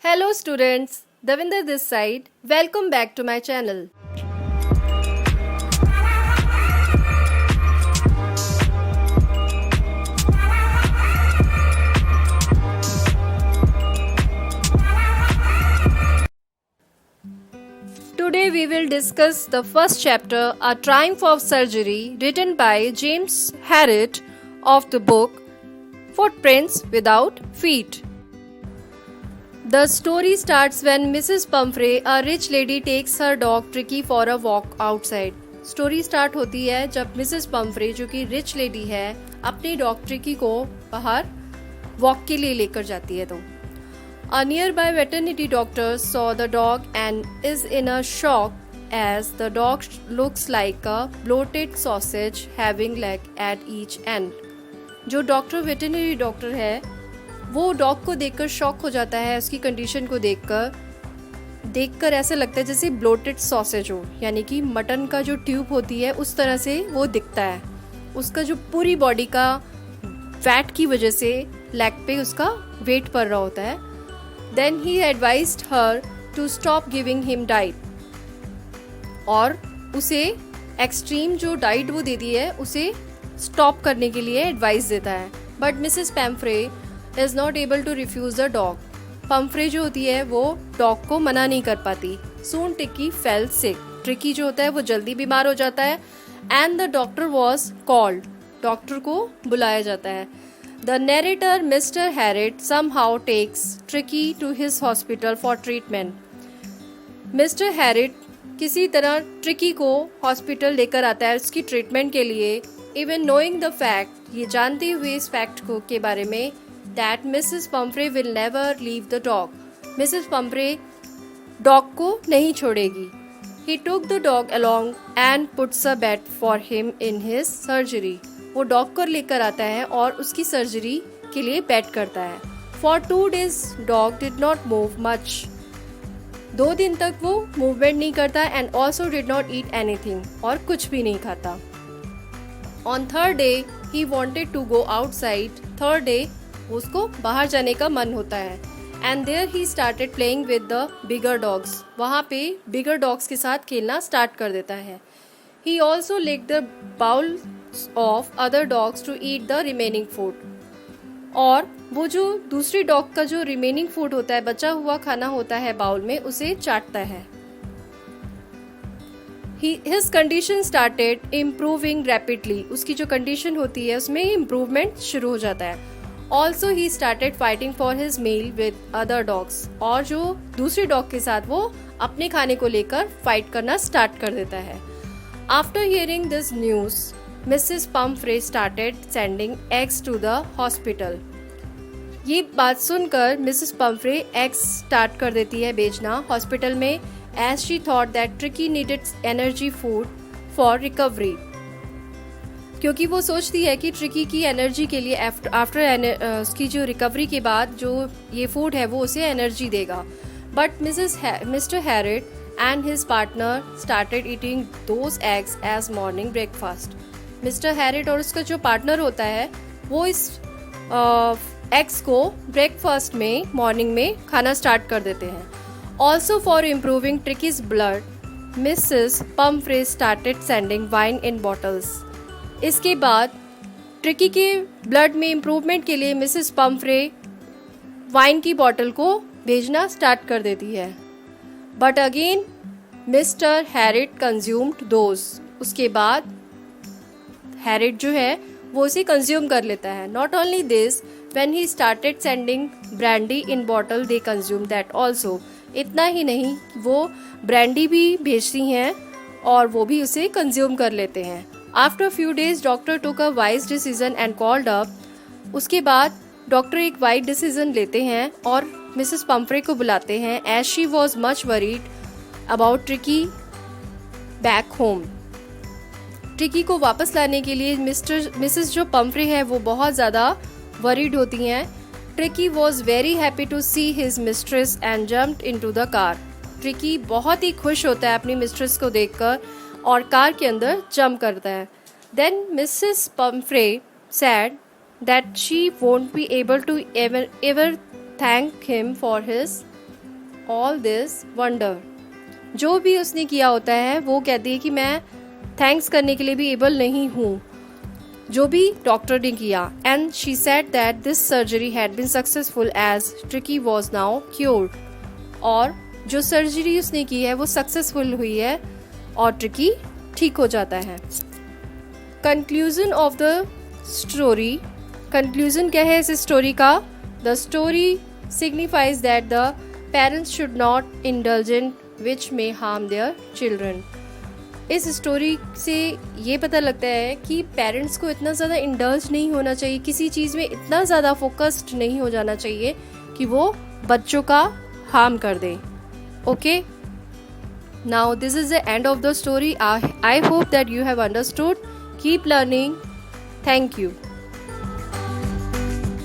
Hello students, Davinder this side. Welcome back to my channel. Today we will discuss the first chapter, A Triumph of Surgery, written by James Harriet of the book Footprints Without Feet. The story starts when Mrs. Pumphrey, a rich lady, takes her dog Tricky for a walk outside. Story start होती है जब Mrs Pomfrey जो कि rich lady है अपनी dog tricky को बाहर walk के लिए लेकर जाती है। तो A nearby veterinary doctor saw the dog and is in a shock as the dog looks like a bloated sausage having leg at each end. जो डॉक्टर वेटरनरी डॉक्टर है वो डॉग को देखकर शॉक हो जाता है। उसकी कंडीशन को देखकर ऐसा लगता है जैसे ब्लोटेड सॉसेज हो, यानी कि मटन का जो ट्यूब होती है उस तरह से वो दिखता है। उसका जो पूरी बॉडी का फैट की वजह से लेग पे उसका वेट पड़ रहा होता है। Then he advised her to stop giving him diet और उसे एक्सट्रीम जो डाइट वो देती है उसे स्टॉप करने के लिए एडवाइस देता है। But Mrs Pumphrey is not able to refuse the dog. Pumphrey जो होती है वो डॉग को मना नहीं कर पाती। सून ट्रिकी फेल सिक। ट्रिकी जो होता है वो जल्दी बीमार हो जाता है and the doctor was called. Doctor को बुलाया जाता है। The narrator mister Herriot somehow takes Tricky to his hospital for treatment. Mister Herriot किसी तरह ट्रिकी को हॉस्पिटल लेकर आता है उसकी ट्रीटमेंट के लिए। इवन नोइंग द फैक्ट, ये जानते हुए इस फैक्ट को के बारे में, that Mrs Pomfrey will never leave the dog. Mrs Pomfrey dog को नहीं छोड़ेगी। He took the dog along and puts a bed for him in his surgery. वो डॉग को लेकर आता है और उसकी सर्जरी के लिए बेड करता है। For 2 days dog did not move much. 2 दिन तक वो मूवमेंट नहीं करता and also did not eat anything, और कुछ भी नहीं खाता। On 3rd day he wanted to go outside. 3rd day उसको बाहर जाने का मन होता है and there he started playing with the bigger dogs. वहाँ पे बिगर डॉग्स के साथ खेलना स्टार्ट कर देता है। He also licked the bowl of other dogs to eat the remaining food. और वो जो दूसरी डॉग का जो रिमेनिंग फूड होता है, बचा हुआ खाना होता है बाउल में, उसे चाटता है। His condition started improving rapidly. उसकी जो कंडीशन होती है उसमें इम्प्रूवमेंट शुरू हो जाता है। Also he started fighting for his meal with other dogs. और जो दूसरी डॉग के साथ वो अपने खाने को लेकर फाइट करना स्टार्ट कर देता है। After hearing this news, Mrs. Pumphrey started sending eggs to the hospital. ये बात सुनकर मिसेस पम्फ्रे एग्स स्टार्ट कर देती है बेचना हॉस्पिटल में, as she thought that Tricky needed energy food for recovery. क्योंकि वो सोचती है कि ट्रिकी की एनर्जी के लिए आफ्टर उसकी जो रिकवरी के बाद जो ये फूड है वो उसे एनर्जी देगा। But Mr Herriot and his partner started eating those eggs as morning breakfast. Mr Herriot और उसका जो पार्टनर होता है वो इस एग्स को ब्रेकफास्ट में मॉर्निंग में खाना स्टार्ट कर देते हैं। Also for improving ट्रिकीज blood, Mrs Pomfrey started sending wine in bottles. इसके बाद ट्रिकी के ब्लड में इम्प्रूवमेंट के लिए मिसेस पम्फ्रे वाइन की बॉटल को भेजना स्टार्ट कर देती है। But again mister Herriot consumed those. उसके बाद हैरिट जो है वो उसे कंज्यूम कर लेता है। Not only this, when he started sending brandy in bottle they consume that also. इतना ही नहीं, वो ब्रांडी भी भेजती हैं और वो भी उसे कंज्यूम कर लेते हैं। After few days doctor took a wise decision and called up. उसके बाद डॉक्टर एक वाइज डिसीजन लेते हैं और मिसेस पम्फ्रे को बुलाते हैं as she was much worried about Tricki back home. Tricki को वापस लाने के लिए मिसेस जो पम्फ्रे है वो बहुत ज़्यादा वरीड होती हैं। Tricki was very happy to see his mistress and jumped into the car. Tricki बहुत ही खुश होता है अपनी मिस्ट्रेस को देखकर और कार के अंदर जंप करता है। Then Mrs Pumphrey said that she won't be able to ever thank him for his all this wonder. जो भी उसने किया होता है वो कहती है कि मैं थैंक्स करने के लिए भी एबल नहीं हूँ, जो भी डॉक्टर ने किया. And she said that this surgery had been successful as Tricki was now cured. और जो सर्जरी उसने की है वो सक्सेसफुल हुई है और ट्रिकी ठीक हो जाता है. Conclusion of the story. Conclusion क्या है इस स्टोरी का? The story signifies that the parents should not indulge in which may harm their children. इस स्टोरी से ये पता लगता है कि पेरेंट्स को इतना ज़्यादा इंडल्ज नहीं होना चाहिए, किसी चीज़ में इतना ज़्यादा फोकस्ड नहीं हो जाना चाहिए कि वो बच्चों का हार्म कर दे. Okay, now this is the end of the story. I hope that you have understood. Keep learning. Thank you.